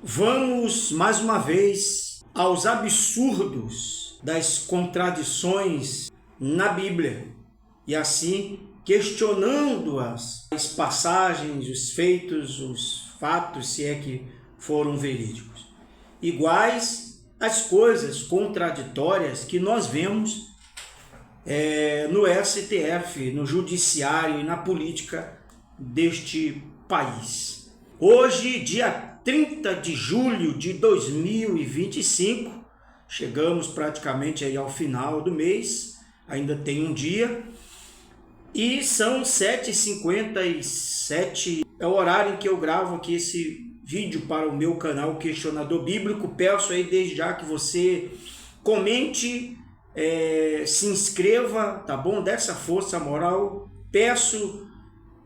Vamos mais uma vez aos absurdos das contradições na Bíblia e assim questionando as passagens, os feitos, os fatos, se é que foram verídicos, iguais às coisas contraditórias que nós vemos no STF, no judiciário e na política deste país. Hoje, dia 30 de julho de 2025, chegamos praticamente aí ao final do mês, ainda tem um dia, e são 7h57, é o horário em que eu gravo aqui esse vídeo para o meu canal Questionador Bíblico. Peço aí desde já que você comente, se inscreva, tá bom? Dê essa força moral. Peço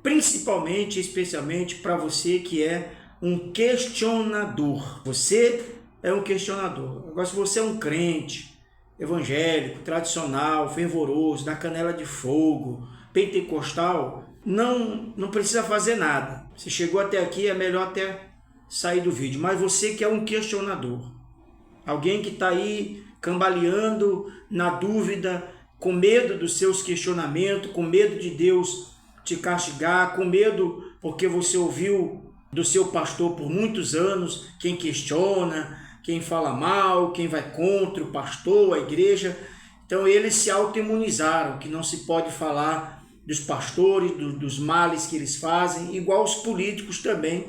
principalmente, especialmente para você que é um questionador. Você é um questionador. Agora, se você é um crente, evangélico, tradicional, fervoroso, da canela de fogo, pentecostal, não precisa fazer nada. Se chegou até aqui, é melhor até sair do vídeo. Mas você que é um questionador, alguém que está aí cambaleando na dúvida, com medo dos seus questionamentos, com medo de Deus te castigar, com medo porque você ouviu do seu pastor por muitos anos, quem questiona, quem fala mal, quem vai contra o pastor, a igreja. Então eles se autoimunizaram, que não se pode falar dos pastores, dos males que eles fazem, igual os políticos também,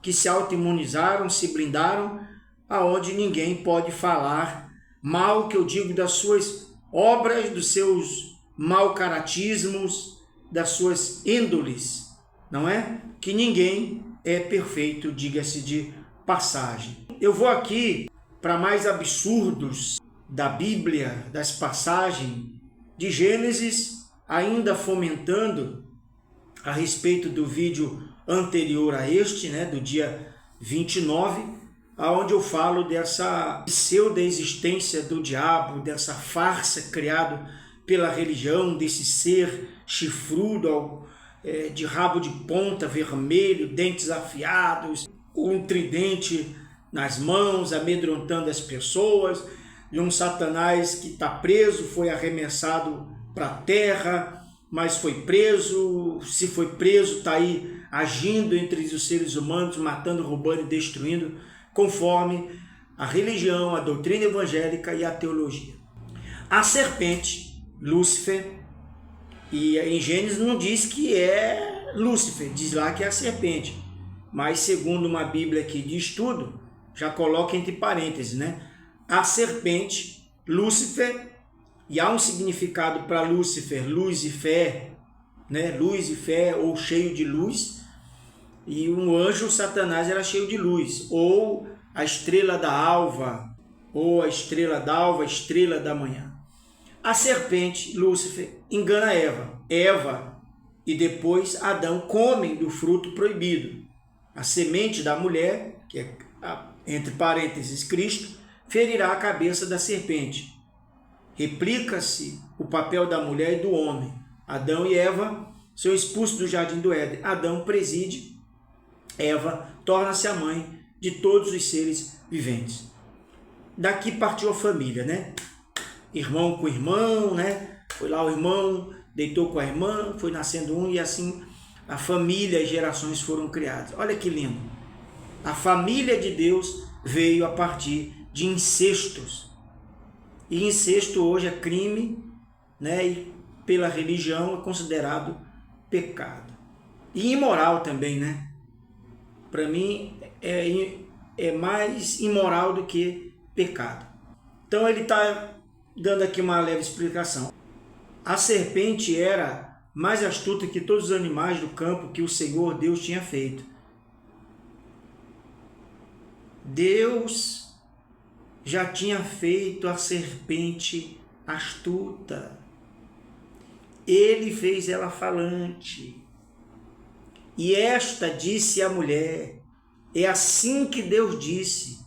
que se autoimunizaram, se blindaram, aonde ninguém pode falar mal, que eu digo, das suas obras, dos seus mau caratismos, das suas índoles, não é? Que ninguém é perfeito, diga-se de passagem. Eu vou aqui para mais absurdos da Bíblia, das passagens de Gênesis, ainda fomentando a respeito do vídeo anterior a este, do dia 29, onde eu falo dessa pseudo-existência do diabo, dessa farsa criada pela religião, desse ser chifrudo, de rabo de ponta, vermelho, dentes afiados, um tridente nas mãos, amedrontando as pessoas, de um Satanás que está preso, foi arremessado para a terra, mas foi preso. Se foi preso, está aí agindo entre os seres humanos, matando, roubando e destruindo, conforme a religião, a doutrina evangélica e a teologia. A serpente, Lúcifer, e em Gênesis não diz que é Lúcifer, diz lá que é a serpente, mas segundo uma Bíblia aqui de estudo, já coloca entre parênteses, a serpente, Lúcifer, e há um significado para Lúcifer, luz e fé, luz e fé, ou cheio de luz, e um anjo, Satanás, era cheio de luz, ou a estrela da alva, ou a estrela d'alva, a estrela da manhã. A serpente, Lúcifer, engana Eva e depois Adão comem do fruto proibido. A semente da mulher, que é, entre parênteses, Cristo, ferirá a cabeça da serpente. Replica-se o papel da mulher e do homem. Adão e Eva são expulsos do jardim do Éden. Adão preside, Eva torna-se a mãe de todos os seres viventes. Daqui partiu a família, Irmão com irmão, Foi lá o irmão, deitou com a irmã, foi nascendo um, e assim a família e gerações foram criadas. Olha que lindo. A família de Deus veio a partir de incestos. E incesto hoje é crime, e pela religião é considerado pecado. E imoral também, Para mim é mais imoral do que pecado. Então ele está dando aqui uma leve explicação. A serpente era mais astuta que todos os animais do campo que o Senhor Deus tinha feito. Deus já tinha feito a serpente astuta. Ele fez ela falante. E esta disse à mulher: é assim que Deus disse: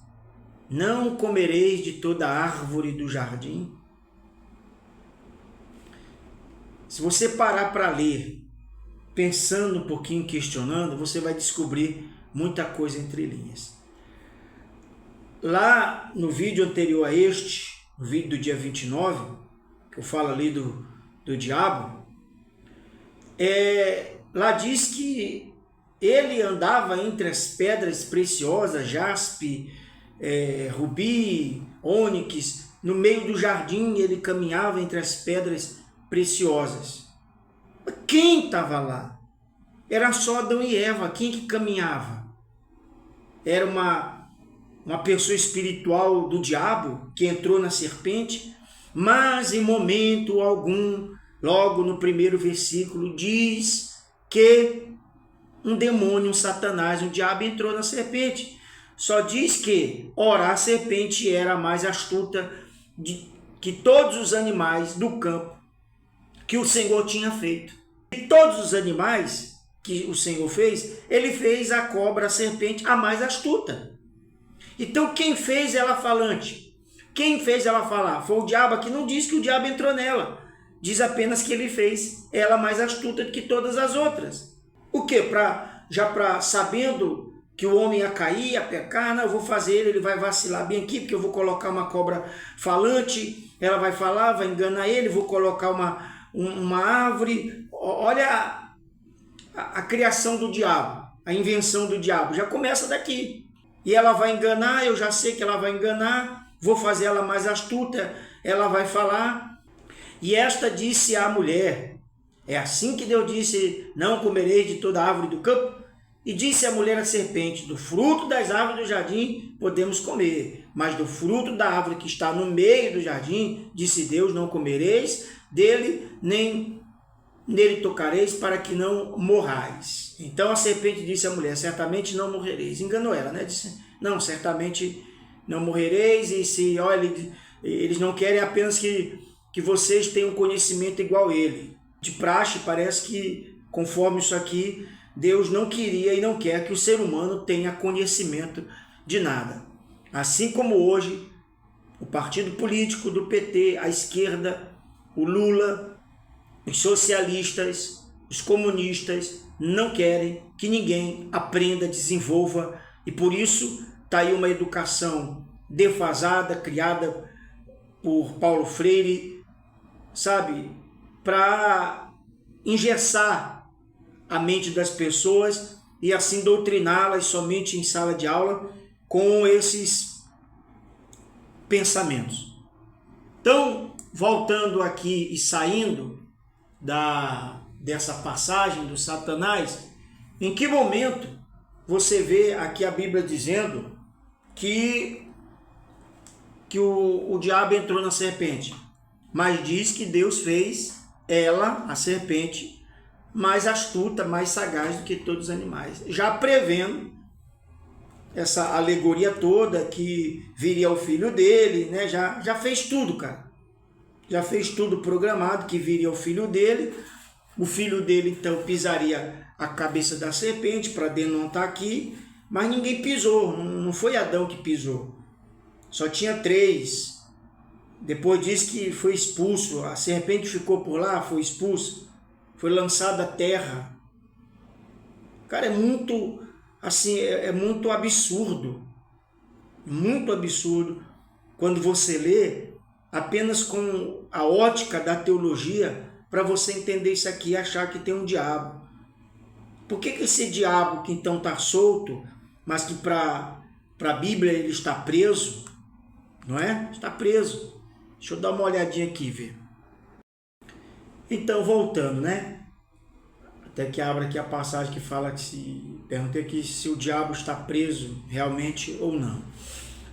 não comereis de toda árvore do jardim. Se você parar para ler, pensando um pouquinho, questionando, você vai descobrir muita coisa entre linhas. lá no vídeo anterior a este, no vídeo do dia 29, que eu falo ali do diabo, lá diz que ele andava entre as pedras preciosas, jaspe, rubi, ônix, no meio do jardim ele caminhava entre as pedras preciosas. Quem estava lá? Era só Adão e Eva. Quem que caminhava? Era uma pessoa espiritual do diabo que entrou na serpente, mas em momento algum, logo no primeiro versículo, diz que um demônio, um Satanás, um diabo entrou na serpente. Só diz que, ora, a serpente era a mais astuta que todos os animais do campo que o Senhor tinha feito. E todos os animais que o Senhor fez, ele fez a cobra, a serpente, a mais astuta. Então quem fez ela falante? Quem fez ela falar? Foi o diabo, que não diz que o diabo entrou nela. Diz apenas que ele fez ela mais astuta do que todas as outras. O quê? Sabendo que o homem ia cair, ia pecar, não, eu vou fazer ele vai vacilar bem aqui, porque eu vou colocar uma cobra falante, ela vai falar, vai enganar ele, vou colocar uma árvore. Olha a criação do diabo, a invenção do diabo, já começa daqui. E ela vai enganar, eu já sei que ela vai enganar, vou fazer ela mais astuta, ela vai falar. E esta disse à mulher, é assim que Deus disse, não comereis de toda árvore do campo? E disse a mulher à serpente, do fruto das árvores do jardim podemos comer, mas do fruto da árvore que está no meio do jardim, disse Deus, não comereis dele, nem nele tocareis, para que não morrais. Então a serpente disse à mulher, certamente não morrereis. Enganou ela, né? Disse, não, certamente não morrereis, e se, olha, eles não querem apenas que vocês tenham conhecimento igual a ele. De praxe, parece que, conforme isso aqui, Deus não queria e não quer que o ser humano tenha conhecimento de nada. Assim como hoje, o partido político do PT, a esquerda, o Lula, os socialistas, os comunistas, não querem que ninguém aprenda, desenvolva, e por isso está aí uma educação defasada, criada por Paulo Freire, sabe, para engessar a mente das pessoas e assim doutriná-las somente em sala de aula com esses pensamentos. Então, voltando aqui e saindo dessa passagem do Satanás, em que momento você vê aqui a Bíblia dizendo que o diabo entrou na serpente? Mas diz que Deus fez ela, a serpente, mais astuta, mais sagaz do que todos os animais, já prevendo essa alegoria toda que viria o filho dele, né? Já fez tudo, cara. Já fez tudo programado, que viria o filho dele então pisaria a cabeça da serpente para denontar aqui, mas ninguém pisou, não foi Adão que pisou, só tinha 3. Depois diz que foi expulso, a serpente ficou por lá, foi expulso, foi lançado à terra. Cara, é muito assim, é muito absurdo quando você lê apenas com a ótica da teologia, para você entender isso aqui e achar que tem um diabo. Por que esse diabo que então está solto, mas que para a Bíblia ele está preso, não é? Está preso. Deixa eu dar uma olhadinha aqui, ver. Então, voltando, né? Até que abra aqui a passagem que fala que perguntei aqui se o diabo está preso realmente ou não.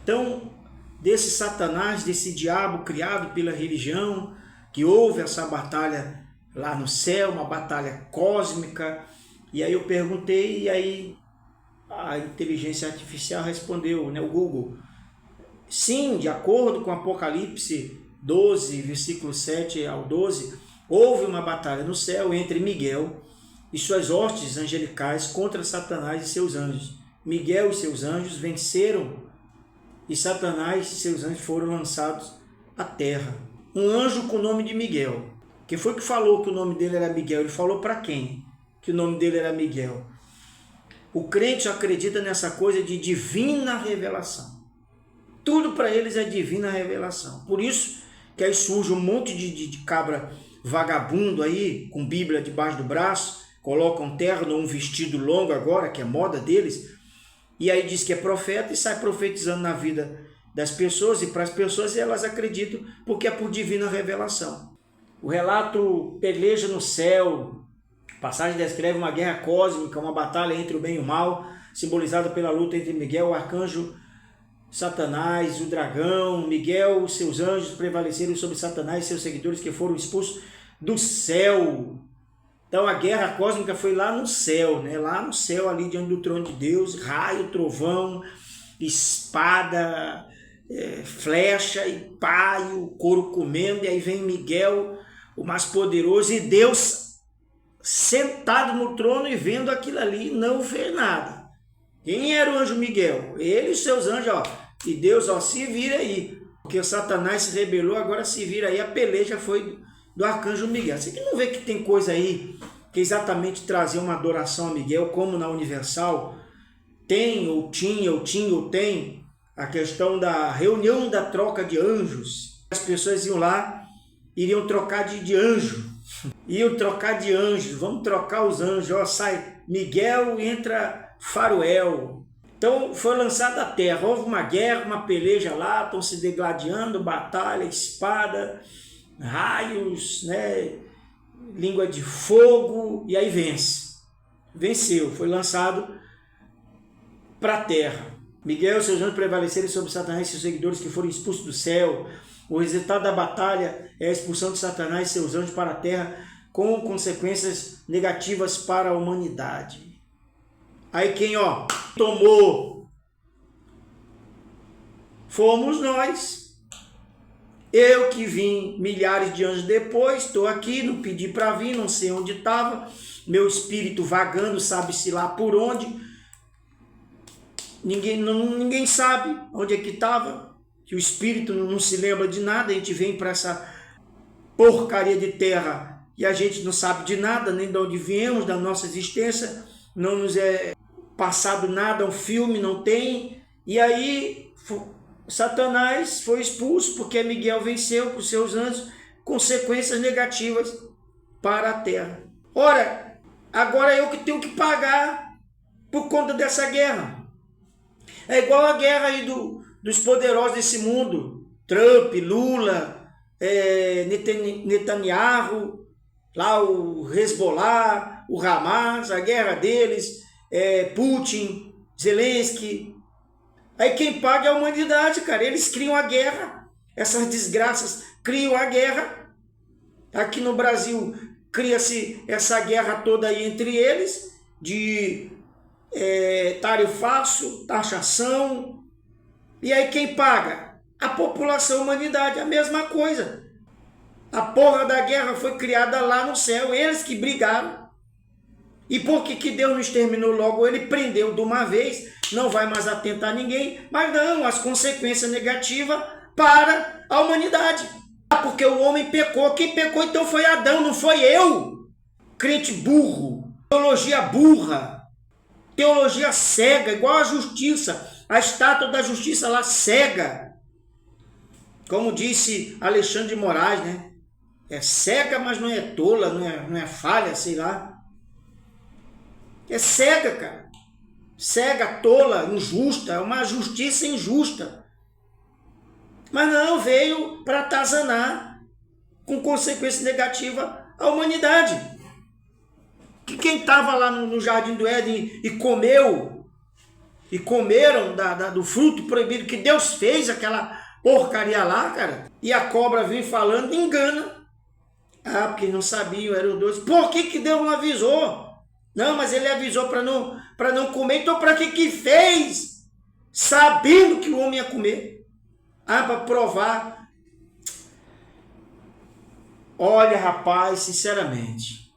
Então, desse Satanás, desse diabo criado pela religião, que houve essa batalha lá no céu, uma batalha cósmica, e aí eu perguntei, e aí a inteligência artificial respondeu, né, o Google, sim, de acordo com Apocalipse 12, versículo 7 ao 12, houve uma batalha no céu entre Miguel e suas hostes angelicais contra Satanás e seus anjos. Miguel e seus anjos venceram, e Satanás e seus anjos foram lançados à terra. Um anjo com o nome de Miguel. Quem foi que falou que o nome dele era Miguel? Ele falou para quem que o nome dele era Miguel? O crente acredita nessa coisa de divina revelação. Tudo para eles é divina revelação. Por isso que aí surge um monte de cabra vagabundo aí, com Bíblia debaixo do braço, colocam um terno ou um vestido longo agora, que é moda deles, e aí diz que é profeta e sai profetizando na vida das pessoas e para as pessoas, e elas acreditam porque é por divina revelação. O relato peleja no céu. A passagem descreve uma guerra cósmica, uma batalha entre o bem e o mal, simbolizada pela luta entre Miguel, o arcanjo, Satanás, o dragão. Miguel e seus anjos prevaleceram sobre Satanás e seus seguidores que foram expulsos do céu. Então a guerra cósmica foi lá no céu, né? Lá no céu, ali diante do trono de Deus, raio, trovão, espada, flecha e paio, couro comendo, e aí vem Miguel, o mais poderoso, e Deus sentado no trono e vendo aquilo ali, não vê nada. Quem era o anjo Miguel? Ele e seus anjos, ó. E Deus, ó, se vira aí. Porque o Satanás se rebelou, agora se vira aí. A peleja foi do arcanjo Miguel. Você que não vê que tem coisa aí que exatamente trazer uma adoração a Miguel, como na Universal tem, ou tinha, ou tinha, ou tem a questão da reunião da troca de anjos. As pessoas iam lá, iriam trocar de anjo. Iam trocar de anjos, vamos trocar os anjos. Ó, sai Miguel, entra Faruel. Então foi lançada a terra, houve uma guerra, uma peleja lá, estão se degladiando, batalha, espada, raios, né? Língua de fogo, e aí vence. Venceu, foi lançado para a terra. Miguel e seus anjos prevaleceram sobre Satanás e seus seguidores que foram expulsos do céu. O resultado da batalha é a expulsão de Satanás e seus anjos para a terra, com consequências negativas para a humanidade. Aí quem, ó, tomou? Fomos nós. Eu que vim milhares de anos depois, estou aqui, não pedi para vir, não sei onde estava, meu espírito vagando, sabe-se lá por onde. Ninguém sabe onde é que estava, que o espírito não se lembra de nada. A gente vem para essa porcaria de terra e a gente não sabe de nada, nem de onde viemos, da nossa existência, não nos é passado nada, um filme não tem. E aí Satanás foi expulso porque Miguel venceu com seus anjos, consequências negativas para a terra. Ora, agora eu que tenho que pagar por conta dessa guerra. É igual a guerra aí dos poderosos desse mundo, Trump, Lula, Netanyahu, lá o Hezbollah, o Hamas, a guerra deles, Putin, Zelensky. Aí quem paga é a humanidade, cara. Eles criam a guerra, essas desgraças criam a guerra. Aqui no Brasil cria-se essa guerra toda aí entre eles, de tarifaço, taxação. E aí quem paga? A população, a humanidade, a mesma coisa. A porra da guerra foi criada lá no céu, eles que brigaram. E por que Deus não exterminou logo? Ele prendeu de uma vez, não vai mais atentar ninguém, mas não, as consequências negativas para a humanidade. Porque o homem pecou. Quem pecou então foi Adão, não foi eu. Crente burro, teologia burra, teologia cega, igual a justiça, a estátua da justiça lá cega. Como disse Alexandre de Moraes, né? É cega, mas não é tola, não é falha, sei lá. É cega, cara. Cega, tola, injusta, é uma justiça injusta. Mas não, veio para atazanar com consequência negativa à humanidade. Que quem estava lá no Jardim do Éden e comeu, e comeram do fruto proibido que Deus fez, aquela porcaria lá, cara, e a cobra vem falando, engana. Ah, porque não sabiam, eram dois. Por que Deus não avisou? Não, mas ele avisou para não comer. Então para que fez? Sabendo que o homem ia comer. Ah, para provar. Olha, rapaz, sinceramente,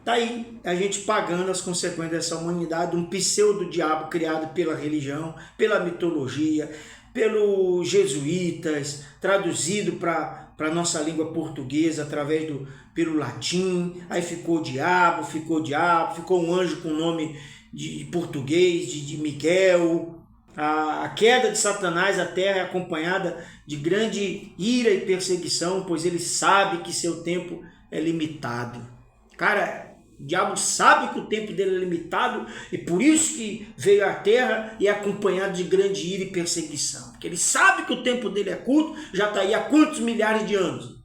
tá aí a gente pagando as consequências dessa humanidade, um pseudo-diabo criado pela religião, pela mitologia, pelos jesuítas, traduzido para a nossa língua portuguesa através pelo latim. Aí ficou diabo, ficou um anjo com nome de português, de Miguel. A queda de Satanás à terra é acompanhada de grande ira e perseguição, pois ele sabe que seu tempo é limitado. Cara, o diabo sabe que o tempo dele é limitado e por isso que veio à terra e é acompanhado de grande ira e perseguição. Porque ele sabe que o tempo dele é curto, já está aí há quantos milhares de anos?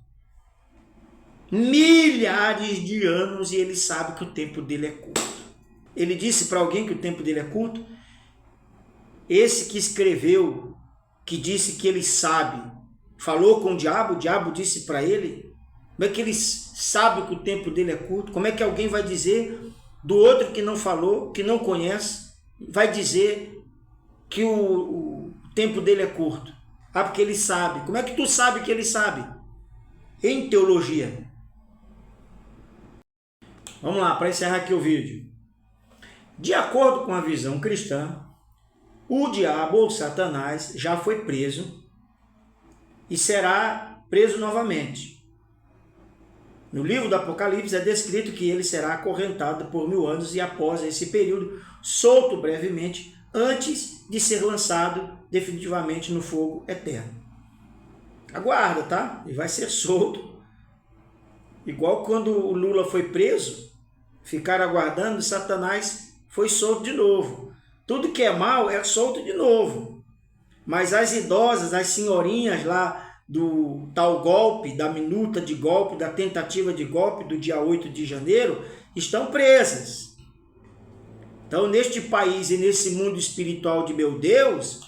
Milhares de anos, e ele sabe que o tempo dele é curto. Ele disse para alguém que o tempo dele é curto? Esse que escreveu, que disse que ele sabe, falou com o diabo disse para ele. Como é que ele sabe que o tempo dele é curto? Como é que alguém vai dizer do outro que não falou, que não conhece, vai dizer que o tempo dele é curto? Ah, porque ele sabe. Como é que tu sabe que ele sabe? Em teologia. Vamos lá, para encerrar aqui o vídeo. De acordo com a visão cristã, o diabo ou Satanás já foi preso e será preso novamente. No livro do Apocalipse é descrito que ele será acorrentado por 1000 anos e após esse período solto brevemente antes de ser lançado definitivamente no fogo eterno. Aguarda, tá? Ele vai ser solto. Igual quando o Lula foi preso, ficaram aguardando, Satanás foi solto de novo. Tudo que é mal é solto de novo. Mas as idosas, as senhorinhas lá do tal golpe, da minuta de golpe, da tentativa de golpe do dia 8 de janeiro, estão presas. Então, neste país e nesse mundo espiritual de meu Deus,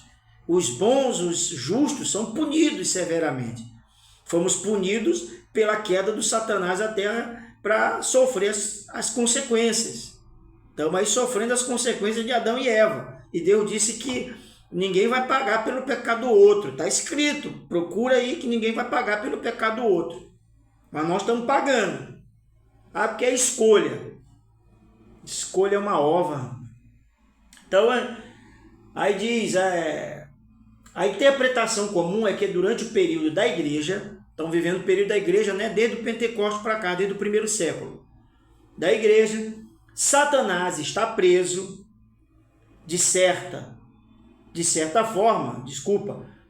os bons, os justos são punidos severamente. Fomos punidos pela queda do Satanás à terra para sofrer as consequências. Estamos aí sofrendo as consequências de Adão e Eva. E Deus disse que ninguém vai pagar pelo pecado do outro. Está escrito. Procura aí que ninguém vai pagar pelo pecado do outro. Mas nós estamos pagando. Ah, porque é escolha. Escolha é uma ova. Então, aí diz, a interpretação comum é que durante o período da igreja, estão vivendo o período da igreja, né, desde o Pentecostes para cá, desde o primeiro século da igreja, Satanás está preso de certa forma,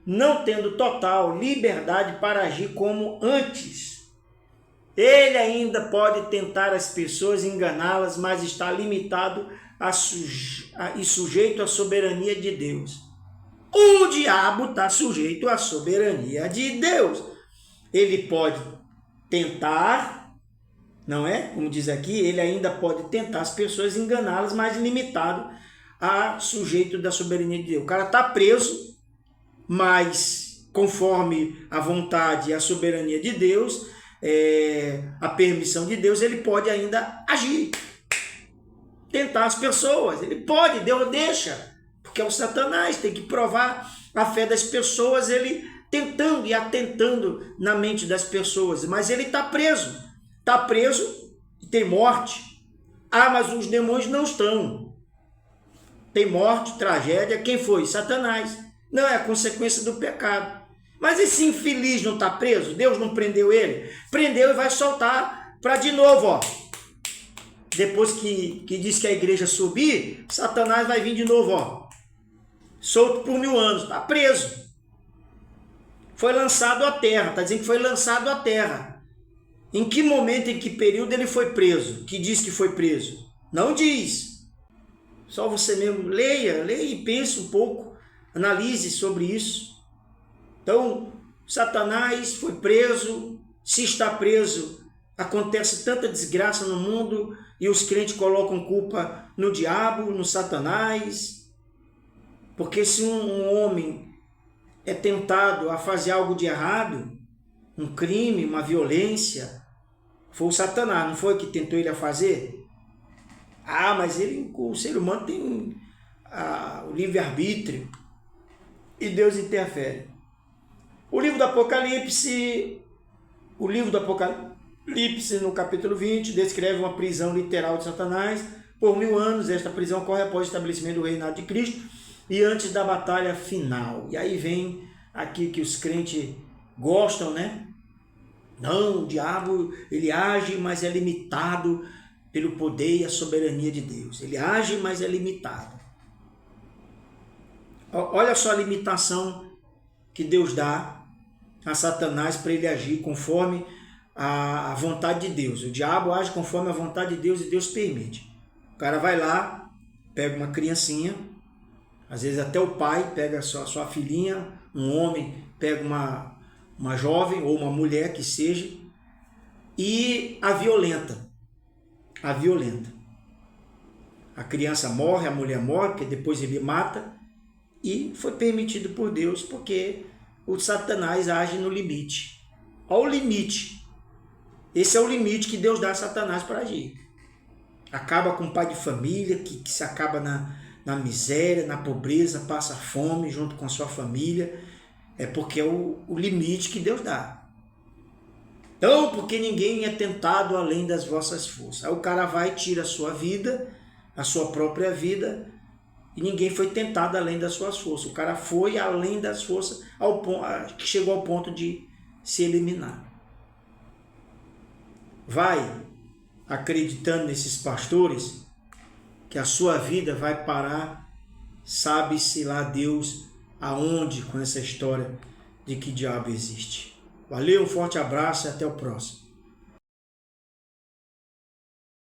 não tendo total liberdade para agir como antes. Ele ainda pode tentar as pessoas, enganá-las, mas está limitado e sujeito à soberania de Deus. O diabo está sujeito à soberania de Deus. Ele pode tentar, não é? Como diz aqui, ele ainda pode tentar as pessoas, enganá-las, mas limitado a sujeito da soberania de Deus. O cara está preso, mas conforme a vontade e a soberania de Deus, a permissão de Deus, ele pode ainda agir, tentar as pessoas. Ele pode, Deus deixa, porque é o Satanás, tem que provar a fé das pessoas, ele tentando e atentando na mente das pessoas, mas ele está preso e tem morte. Ah, mas os demônios não estão. Tem morte, tragédia. Quem foi? Satanás. Não, é a consequência do pecado. Mas esse infeliz não está preso? Deus não prendeu ele? Prendeu e vai soltar para de novo, ó. Depois que diz que a igreja subir, Satanás vai vir de novo, ó. Solto por 1000 anos. Está preso. Foi lançado à terra. Está dizendo que foi lançado à terra. Em que momento, em que período ele foi preso? Que diz que foi preso? Não diz. Só você mesmo leia e pense um pouco, analise sobre isso. Então, Satanás foi preso, se está preso, acontece tanta desgraça no mundo e os crentes colocam culpa no diabo, no Satanás. Porque se um homem é tentado a fazer algo de errado, um crime, uma violência, foi o Satanás, não foi que tentou ele a fazer? Ah, mas o ser humano tem o livre-arbítrio e Deus interfere. O livro do Apocalipse, no capítulo 20, descreve uma prisão literal de Satanás por 1000 anos. Esta prisão ocorre após o estabelecimento do reinado de Cristo e antes da batalha final. E aí vem aqui que os crentes gostam, né? Não, o diabo, ele age, mas é limitado pelo poder e a soberania de Deus. Ele age, mas é limitado. Olha só a limitação que Deus dá a Satanás para ele agir conforme a vontade de Deus. O diabo age conforme a vontade de Deus e Deus permite. O cara vai lá, pega uma criancinha, às vezes até o pai pega a sua filhinha, um homem pega uma jovem ou uma mulher que seja, e a violenta. A violenta. A criança morre, a mulher morre, porque depois ele mata, e foi permitido por Deus, porque o Satanás age no limite. Olha o limite. Esse é o limite que Deus dá a Satanás para agir. Acaba com o pai de família, que se acaba na miséria, na pobreza, passa fome junto com a sua família. É porque é o limite que Deus dá. Então, porque ninguém é tentado além das vossas forças. Aí o cara vai e tira a sua vida, a sua própria vida, e ninguém foi tentado além das suas forças. O cara foi além das forças, que chegou ao ponto de se eliminar. Vai acreditando nesses pastores que a sua vida vai parar, sabe-se lá Deus aonde com essa história de que diabo existe. Valeu, um forte abraço e até o próximo.